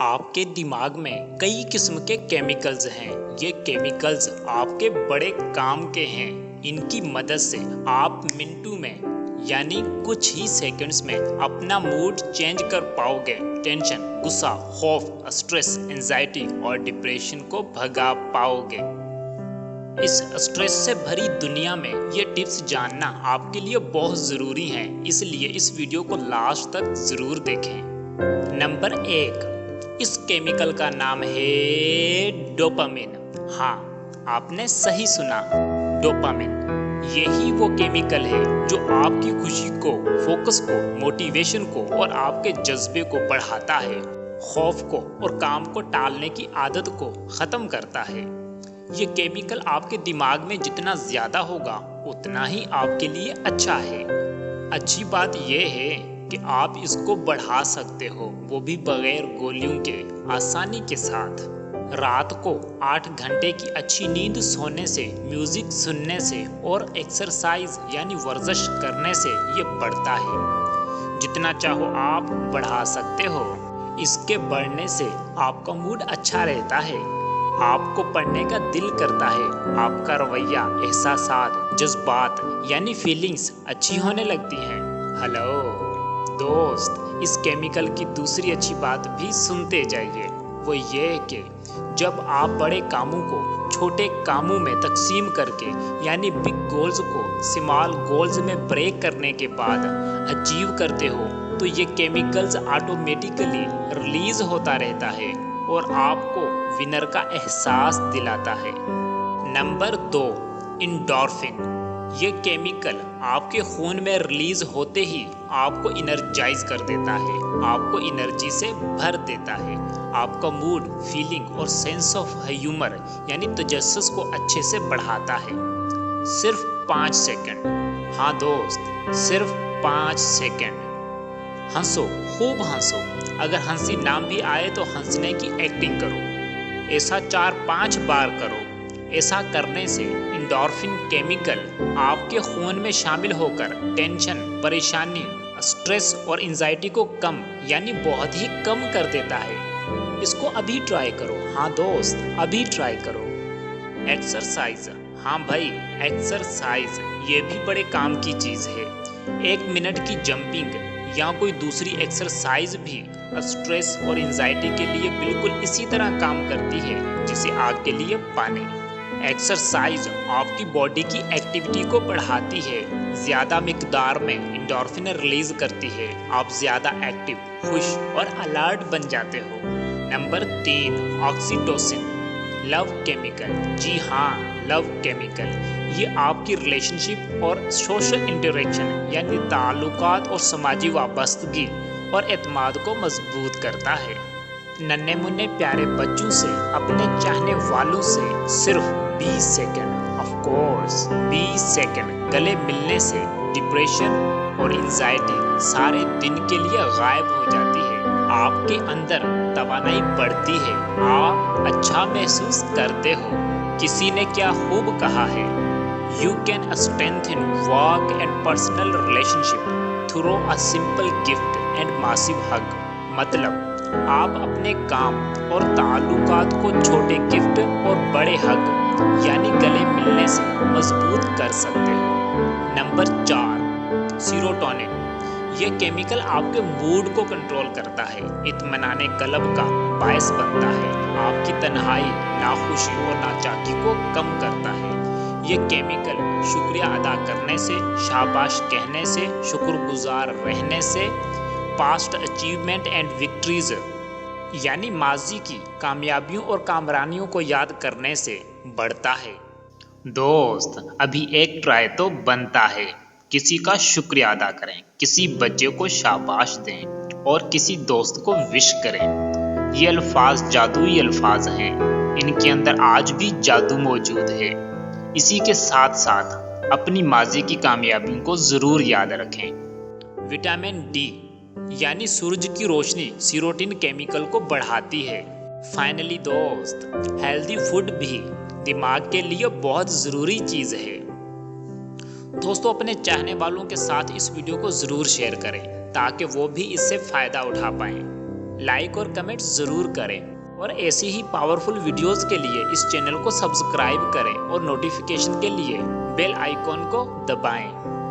आपके दिमाग में कई किस्म के केमिकल्स हैं। ये केमिकल्स आपके बड़े काम के हैं। इनकी मदद से आप मिनटों में यानी कुछ ही सेकंड्स में अपना मूड चेंज कर पाओगे। टेंशन, गुस्सा, खौफ, स्ट्रेस, एंजाइटी और डिप्रेशन को भगा पाओगे। इस स्ट्रेस से भरी दुनिया में ये टिप्स जानना आपके लिए बहुत ज़रूरी है, इसलिए इस वीडियो को लास्ट तक ज़रूर देखें। नंबर 1, इस केमिकल का नाम है डोपामिन। हाँ, आपने सही सुना, डोपामिन। यही वो केमिकल है जो आपकी खुशी को, फोकस को, मोटिवेशन को और आपके जज्बे को बढ़ाता है, खौफ को और काम को टालने की आदत को ख़त्म करता है। ये केमिकल आपके दिमाग में जितना ज़्यादा होगा उतना ही आपके लिए अच्छा है। अच्छी बात यह है कि आप इसको बढ़ा सकते हो, वो भी बगैर गोलियों के, आसानी के साथ। रात को 8 घंटे की अच्छी नींद सोने से, म्यूजिक सुनने से और एक्सरसाइज यानी वर्जिश करने से ये बढ़ता है। जितना चाहो आप बढ़ा सकते हो। इसके बढ़ने से आपका मूड अच्छा रहता है, आपको पढ़ने का दिल करता है, आपका रवैया, एहसासात, जज्बात यानी फीलिंग्स अच्छी होने लगती हैं। हेलो दोस्त, इस केमिकल की दूसरी अच्छी बात भी सुनते जाइए। वो ये है कि जब आप बड़े कामों को छोटे कामों में तकसीम करके यानी बिग गोल्स को स्मॉल गोल्स में ब्रेक करने के बाद अचीव करते हो तो ये केमिकल्स ऑटोमेटिकली रिलीज होता रहता है और आपको विनर का एहसास दिलाता है। Number 2, endorphin. ये केमिकल आपके खून में रिलीज होते ही आपको एनर्जाइज कर देता है, आपको एनर्जी से भर देता है, आपका मूड, फीलिंग और सेंस ऑफ ह्यूमर यानी तजस्सुस को अच्छे से बढ़ाता है। सिर्फ 5 सेकंड, हाँ दोस्त, सिर्फ 5 सेकंड। हंसो, खूब हंसो। अगर हंसी नाम भी आए तो हंसने की एक्टिंग करो। ऐसा 4-5 बार करो। ऐसा करने से एंडोर्फिन केमिकल आपके खून में शामिल होकर टेंशन, परेशानी, स्ट्रेस और एंजाइटी को कम यानी बहुत ही कम कर देता है। इसको अभी ट्राई करो, हाँ दोस्त, अभी ट्राई करो। एक्सरसाइज, हाँ भाई, एक्सरसाइज ये भी बड़े काम की चीज़ है। 1 मिनट की जंपिंग या कोई दूसरी एक्सरसाइज भी स्ट्रेस और एंजाइटी के लिए बिल्कुल इसी तरह काम करती है जिसे आग के लिए पानी। एक्सरसाइज आपकी बॉडी की एक्टिविटी को बढ़ाती है, ज़्यादा मिकदार में एंडोर्फिन रिलीज करती है, आप ज़्यादा एक्टिव, खुश और अलर्ट बन जाते हो। Number 3, oxytocin, love chemical. जी हाँ, लव केमिकल। ये आपकी रिलेशनशिप और सोशल इंटरेक्शन यानी ताल्लुकात और समाजी वाबस्तगी और एतमाद को मजबूत करता है। नन्हे मुन्ने प्यारे बच्चों से, अपने चाहने वालों से सिर्फ 20 सेकंड, ऑफ कोर्स 20 सेकंड गले मिलने से डिप्रेशन और एंजाइटी सारे दिन के लिए गायब हो जाती है। आपके अंदर तवानाई बढ़ती है, आप अच्छा महसूस करते हो। किसी ने क्या खूब कहा है, you can strengthen work and personal relationship through a simple gift and massive hug. मतलब आप अपने काम और ताल्लुकात को छोटे गिफ्ट और बड़े हग यानी गले मिलने से मजबूत कर सकते हो। Number 4, serotonin. यह केमिकल आपके मूड को कंट्रोल करता है, इत्मीनाने कल्ब का बायस बनता है, आपकी तन्हाई, नाखुशी और नाचाकी को कम करता है। यह केमिकल शुक्रिया अदा करने से, शाबाश कहने से, शुक्रगुजार रहने से, पास्ट अचीवमेंट एंड विक्ट्रीज यानी माजी की कामयाबियों और कामरानियों को याद करने से बढ़ता है। दोस्त, अभी एक ट्राई तो बनता है। किसी का शुक्रिया अदा करें, किसी बच्चे को शाबाश दें और किसी दोस्त को विश करें। ये अल्फाज जादुई अल्फाज हैं, इनके अंदर आज भी जादू मौजूद है। इसी के साथ साथ अपनी माजी की कामयाबियों को ज़रूर याद रखें। विटामिन डी यानी सूरज की रोशनी सीरोटिन केमिकल को बढ़ाती है। फाइनली दोस्त, हेल्दी फूड भी दिमाग के लिए बहुत ज़रूरी चीज़ है। दोस्तों, अपने चाहने वालों के साथ इस वीडियो को ज़रूर शेयर करें ताकि वो भी इससे फ़ायदा उठा पाएं। लाइक और कमेंट ज़रूर करें और ऐसी ही पावरफुल वीडियोस के लिए इस चैनल को सब्सक्राइब करें और नोटिफिकेशन के लिए बेल आइकॉन को दबाएं।